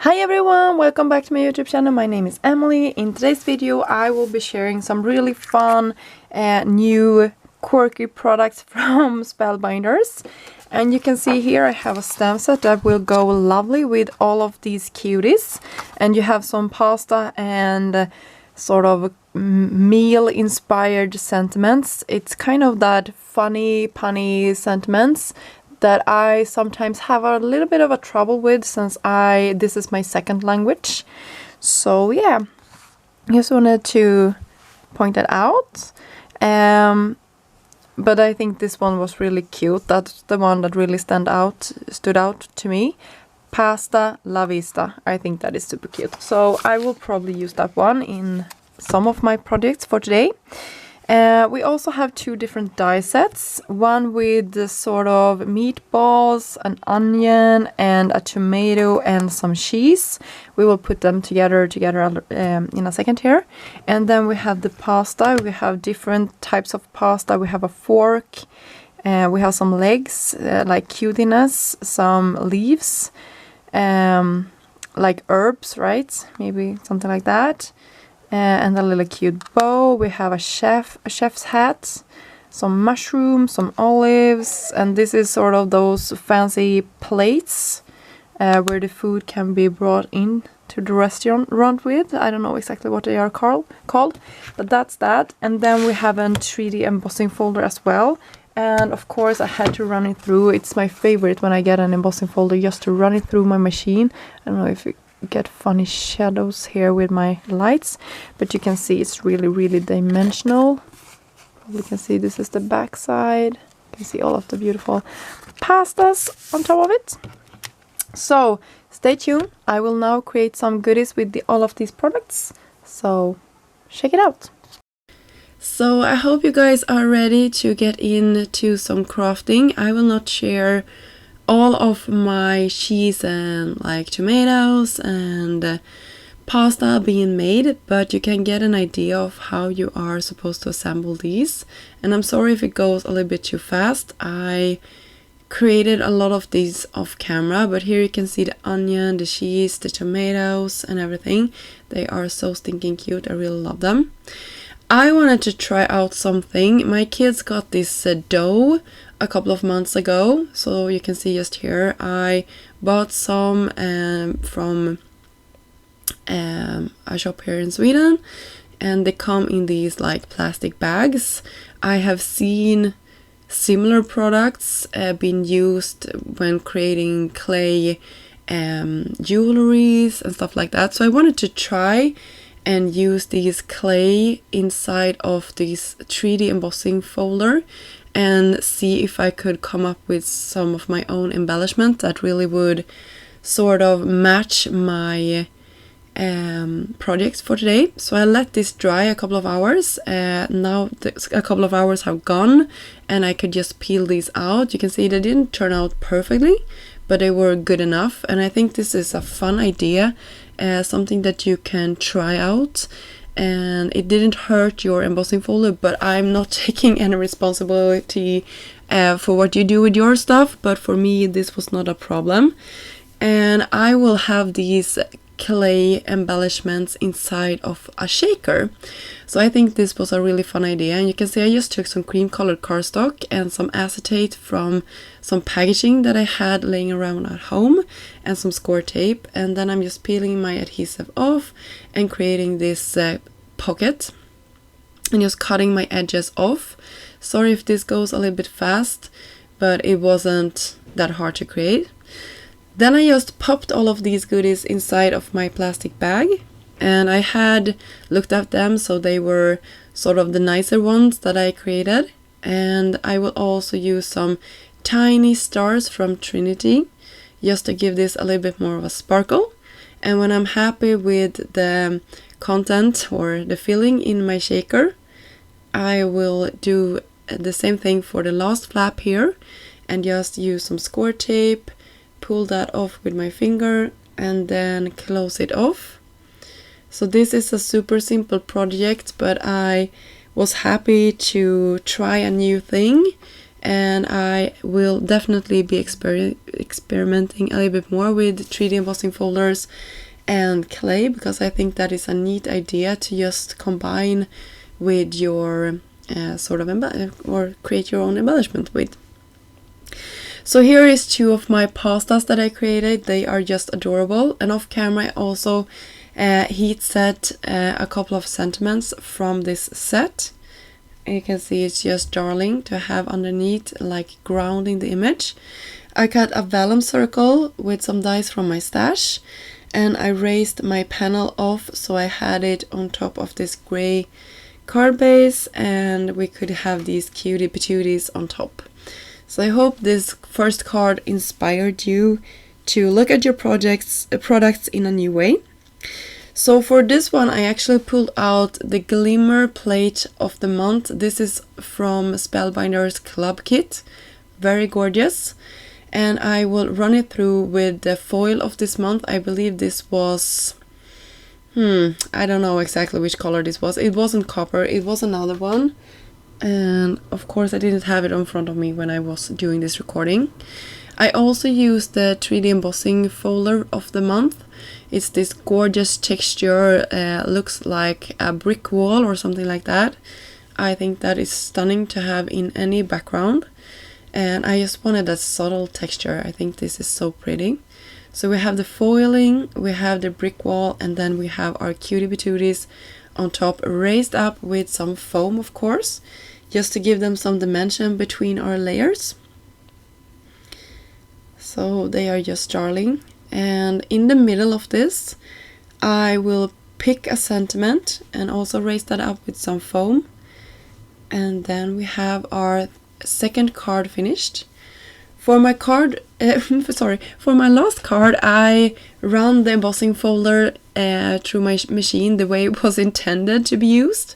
Hi everyone, welcome back to my YouTube channel. My name is Emily. In today's video I will be sharing some really fun new quirky products from Spellbinders. And you can see here I have a stamp set that will go lovely with all of these cuties. And you have some pasta and sort of meal inspired sentiments. It's kind of that funny punny sentiments that I sometimes have a little bit of a trouble with since this is my second language. So yeah, just wanted to point that out. But I think this one was really cute. That's the one that really stood out to me. Pasta la vista. I think that is super cute. So I will probably use that one in some of my projects for today. We also have two different die sets, one with the sort of meatballs, an onion and a tomato and some cheese. We will put them together in a second here. And then we have the pasta. We have different types of pasta. We have a fork, we have some legs, like cutiness, some leaves, like herbs, right? Maybe something like that. And a little cute bow. We have a chef's hat, some mushrooms, some olives, and this is sort of those fancy plates where the food can be brought in to the restaurant with. I don't know exactly what they are called, but that's that. And then we have a 3D embossing folder as well. And of course I had to run it through. It's my favorite when I get an embossing folder, just to run it through my machine. I don't know if you get funny shadows here with my lights, but you can see it's really dimensional. You can see this is the back side. You can see all of the beautiful pastas on top of it. So stay tuned. I will now create some goodies with all of these products, so check it out. So I hope you guys are ready to get into some crafting. I will not share all of my cheese and like tomatoes and pasta being made, but you can get an idea of how you are supposed to assemble these. And I'm sorry if it goes a little bit too fast. I created a lot of these off camera, but here you can see the onion, the cheese, the tomatoes and everything. They are so stinking cute. I really love them. I wanted to try out something. My kids got this dough a couple of months ago, so you can see just here I bought some from a shop here in Sweden, and they come in these like plastic bags. I have seen similar products being used when creating clay jewelries and stuff like that, so I wanted to try and use these clay inside of this 3D embossing folder and see if I could come up with some of my own embellishment that really would sort of match my project for today. So I let this dry a couple of hours. Now a couple of hours have gone and I could just peel these out. You can see they didn't turn out perfectly, but they were good enough, and I think this is a fun idea, something that you can try out. And it didn't hurt your embossing folder, but I'm not taking any responsibility for what you do with your stuff, but for me this was not a problem. And I will have these clay embellishments inside of a shaker. So I think this was a really fun idea, and you can see I just took some cream colored cardstock and some acetate from some packaging that I had laying around at home and some score tape, and then I'm just peeling my adhesive off and creating this pocket and just cutting my edges off. Sorry if this goes a little bit fast, but it wasn't that hard to create. Then I just popped all of these goodies inside of my plastic bag, and I had looked at them, so they were sort of the nicer ones that I created. And I will also use some tiny stars from Trinity just to give this a little bit more of a sparkle. And when I'm happy with the content or the filling in my shaker, I will do the same thing for the last flap here and just use some score tape, pull that off with my finger and then close it off. So this is a super simple project, but I was happy to try a new thing and I will definitely be experimenting a little bit more with 3D embossing folders and clay, because I think that is a neat idea to just combine with your sort of or create your own embellishment with. So here is 2 of my pastas that I created. They are just adorable, and off camera I also heat set a couple of sentiments from this set. You can see it's just darling to have underneath, like grounding the image. I cut a vellum circle with some dies from my stash, and I raised my panel off so I had it on top of this gray card base, and we could have these cutie patooties on top. So I hope this first card inspired you to look at your products in a new way. So for this one I actually pulled out the Glimmer Plate of the Month. This is from Spellbinders Club Kit. Very gorgeous. And I will run it through with the foil of this month. I believe this was... I don't know exactly which color this was. It wasn't copper, it was another one. And of course I didn't have it in front of me when I was doing this recording. I also used the 3D embossing folder of the month. It's this gorgeous texture, looks like a brick wall or something like that. I think that is stunning to have in any background. And I just wanted a subtle texture. I think this is so pretty. So we have the foiling, we have the brick wall, and then we have our cutie patooties on top, raised up with some foam, of course, just to give them some dimension between our layers. So they are just darling. And in the middle of this, I will pick a sentiment and also raise that up with some foam. And then we have our second card finished. For my card, for my last card, I ran the embossing folder through my machine the way it was intended to be used.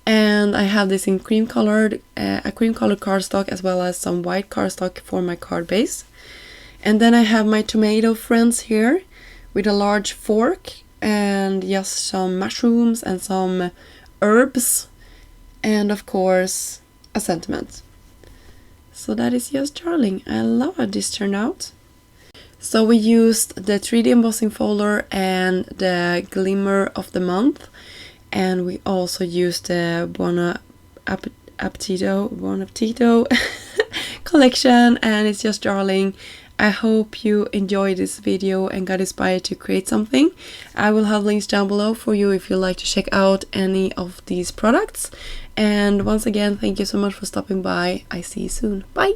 And I have this in a cream colored cardstock, as well as some white cardstock for my card base. And then I have my tomato friends here with a large fork and just some mushrooms and some herbs, and of course a sentiment. So that is just darling. I love how this turned out. So we used the 3D embossing folder and the Glimmer of the Month, and we also used the Buon Appetito collection, and it's just darling. I hope you enjoyed this video and got inspired to create something. I will have links down below for you if you'd like to check out any of these products. And once again, thank you so much for stopping by. I see you soon. Bye!